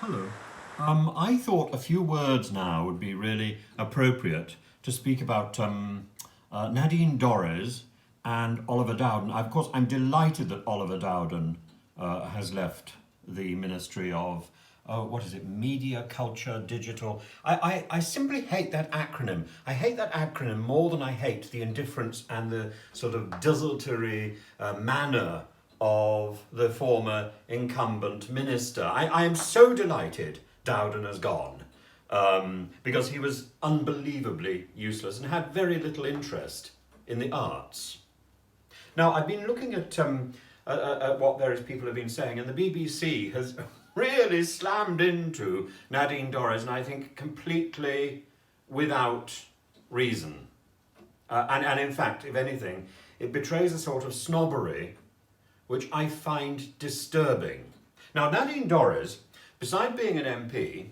Hello. I thought a few words now would be really appropriate to speak about Nadine Dorries and Oliver Dowden. Of course, I'm delighted that Oliver Dowden has left the Ministry of, what is it, Media, Culture, Digital. I simply hate that acronym. I hate that acronym more than I hate the indifference and the sort of desultory manner of the former incumbent minister. I am so delighted Dowden has gone because he was unbelievably useless and had very little interest in the arts. Now, I've been looking at what various people have been saying, and the BBC has really slammed into Nadine Dorries, and I think completely without reason. And in fact, if anything, it betrays a sort of snobbery which I find disturbing. Now, Nadine Dorries, besides being an MP,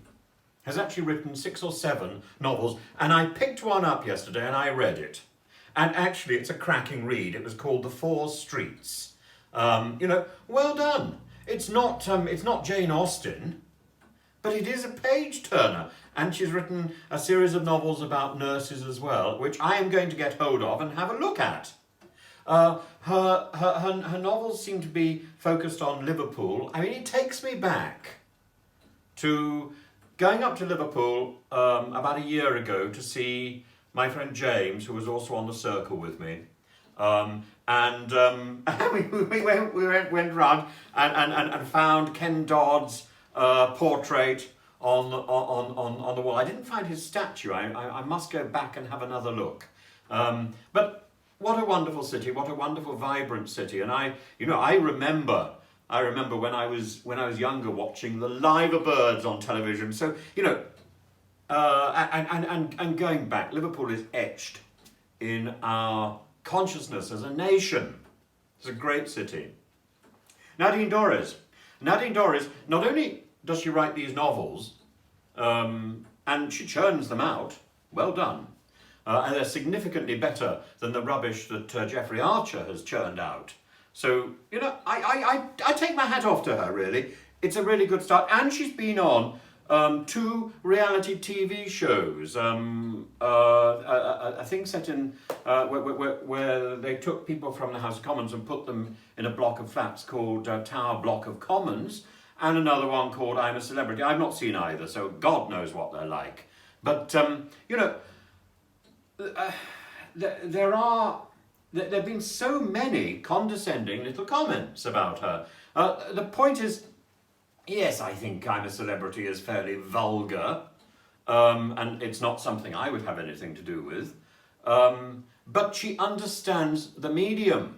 has actually written 6 or 7 novels, and I picked one up yesterday and I read it. And actually, it's a cracking read. It was called The Four Streets. Well done. It's not Jane Austen, but it is a page turner. And she's written a series of novels about nurses as well, which I am going to get hold of and have a look at. Her novels seem to be focused on Liverpool. I mean, it takes me back to going up to Liverpool about a year ago to see my friend James, who was also on the circle with me. And we went round and found Ken Dodd's portrait on the wall. I didn't find his statue. I must go back and have another look. But what a wonderful city! What a wonderful, vibrant city! And I remember when I was younger watching the liver birds on television. So and going back, Liverpool is etched in our consciousness as a nation. It's a great city. Nadine Dorries, not only does she write these novels, and she churns them out. Well done. And they're significantly better than the rubbish that Jeffrey Archer has churned out. So, I take my hat off to her, really. It's a really good start. And she's been on 2 reality TV shows. A thing set in where they took people from the House of Commons and put them in a block of flats called Tower Block of Commons, and another one called I'm a Celebrity. I've not seen either, so God knows what they're like. But, there have been so many condescending little comments about her. The point is, yes, I think I'm a Celebrity is fairly vulgar, and it's not something I would have anything to do with. But she understands the medium,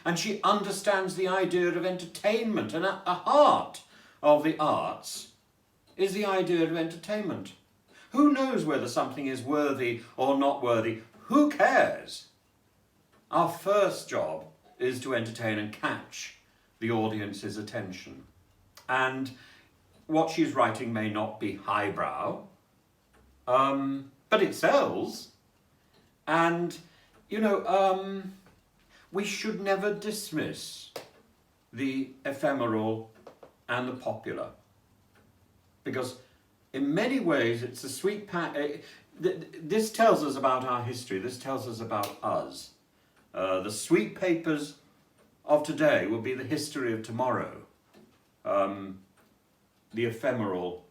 and she understands the idea of entertainment, and at the heart of the arts is the idea of entertainment. Who knows whether something is worthy or not worthy? Who cares? Our first job is to entertain and catch the audience's attention. And what she's writing may not be highbrow, but it sells. And, we should never dismiss the ephemeral and the popular. Because in many ways, it's a sweet this tells us about our history. This tells us about us. The sweet papers of today will be the history of tomorrow. The ephemeral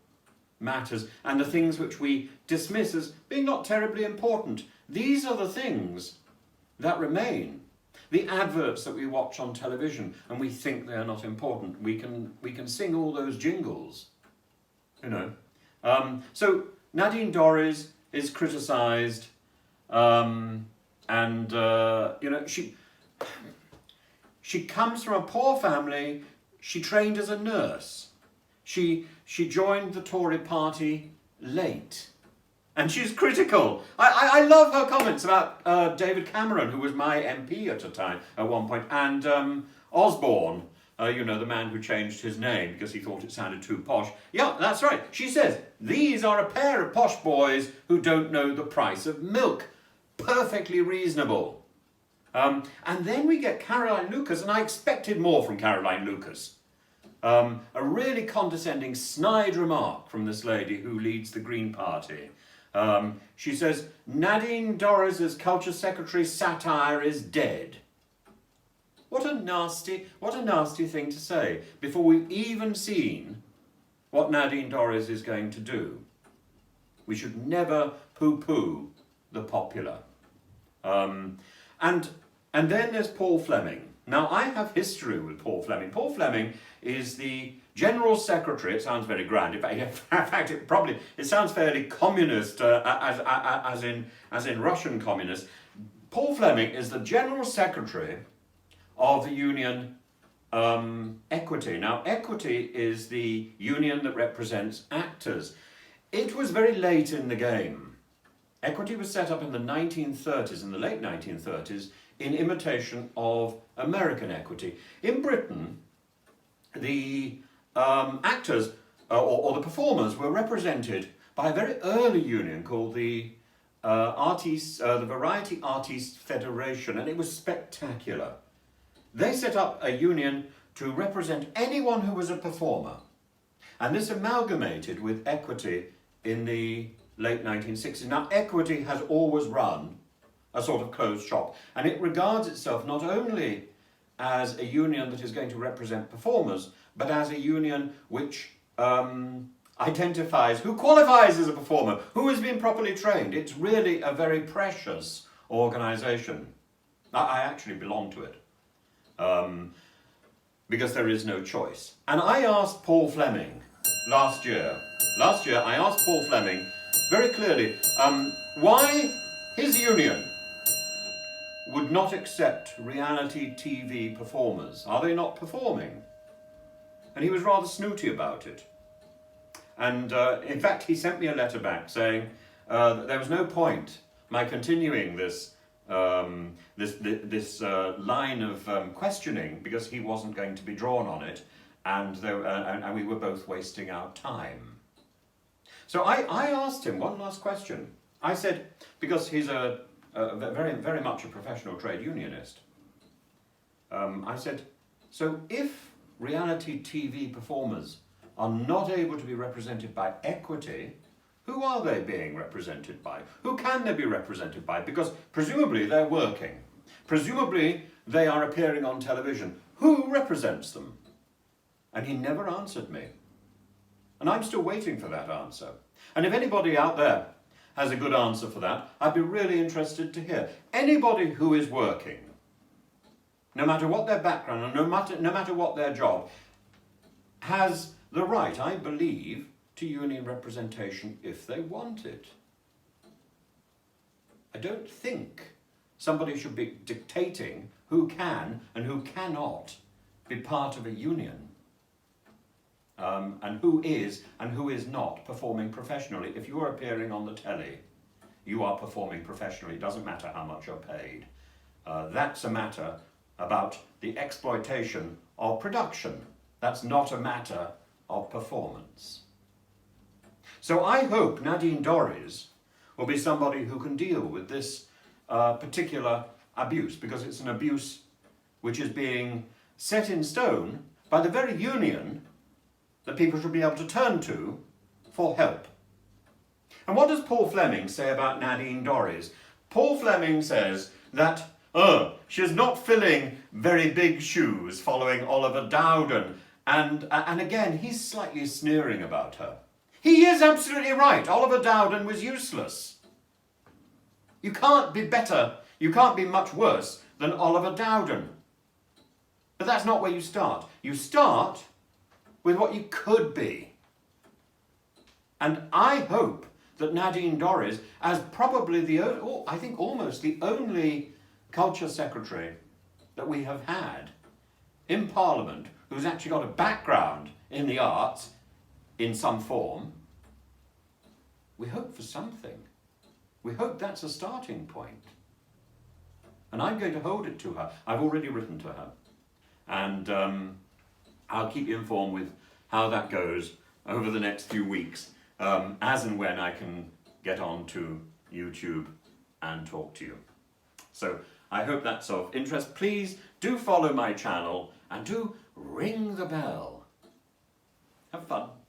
matters and the things which we dismiss as being not terribly important. These are the things that remain. The adverts that we watch on television and we think they are not important. We can sing all those jingles, So Nadine Dorries is criticised, and she comes from a poor family. She trained as a nurse. She joined the Tory party late, and she's critical. I love her comments about David Cameron, who was my MP at one point, and Osborne. The man who changed his name because he thought it sounded too posh. Yeah, that's right. She says, these are a pair of posh boys who don't know the price of milk. Perfectly reasonable. And then we get Caroline Lucas, and I expected more from Caroline Lucas. A really condescending, snide remark from this lady who leads the Green Party. She says, Nadine Dorries' Culture Secretary satire is dead. What a nasty thing to say before we've even seen what Nadine Dorries is going to do. We should never poo-poo the popular. And then there's Paul Fleming. Now, I have history with Paul Fleming. Paul Fleming is the General Secretary. It sounds very grand. In fact, it sounds fairly communist, as in Russian communist. Paul Fleming is the General Secretary of the union Equity. Now, Equity is the union that represents actors. It was very late in the game. Equity was set up in the 1930s, in the late 1930s, in imitation of American Equity. In Britain, the actors or the performers were represented by a very early union called the Variety Artists Federation, and it was spectacular. They set up a union to represent anyone who was a performer, and this amalgamated with Equity in the late 1960s. Now, Equity has always run a sort of closed shop, and it regards itself not only as a union that is going to represent performers, but as a union which identifies who qualifies as a performer, who has been properly trained. It's really a very precious organisation. I actually belong to it, because there is no choice. And I asked Paul Fleming last year I asked Paul Fleming very clearly why his union would not accept reality TV performers. Are they not performing? And he was rather snooty about it. And in fact, he sent me a letter back saying that there was no point my continuing this line of questioning, because he wasn't going to be drawn on it, and we were both wasting our time. So I asked him one last question. I said, because he's very, very much a professional trade unionist, I said, so if reality TV performers are not able to be represented by Equity, who are they being represented by? Who can they be represented by? Because presumably they're working. Presumably they are appearing on television. Who represents them? And he never answered me. And I'm still waiting for that answer. And if anybody out there has a good answer for that, I'd be really interested to hear. Anybody who is working, no matter what their background and no matter what their job, has the right, I believe, to union representation if they want it. I don't think somebody should be dictating who can and who cannot be part of a union, and who is not performing professionally. If you are appearing on the telly, you are performing professionally. It doesn't matter how much you're paid. That's a matter about the exploitation of production. That's not a matter of performance. So I hope Nadine Dorries will be somebody who can deal with this particular abuse, because it's an abuse which is being set in stone by the very union that people should be able to turn to for help. And what does Paul Fleming say about Nadine Dorries? Paul Fleming says that she's not filling very big shoes following Oliver Dowden. And again, he's slightly sneering about her. He is absolutely right. Oliver Dowden was useless. You can't be better, you can't be much worse than Oliver Dowden. But that's not where you start. You start with what you could be. And I hope that Nadine Dorries, as probably I think almost the only culture secretary that we have had in Parliament who's actually got a background in the arts in some form, we hope for something. We hope that's a starting point. And I'm going to hold it to her. I've already written to her. And I'll keep you informed with how that goes over the next few weeks, as and when I can get on to YouTube and talk to you. So I hope that's of interest. Please do follow my channel and do ring the bell Have fun.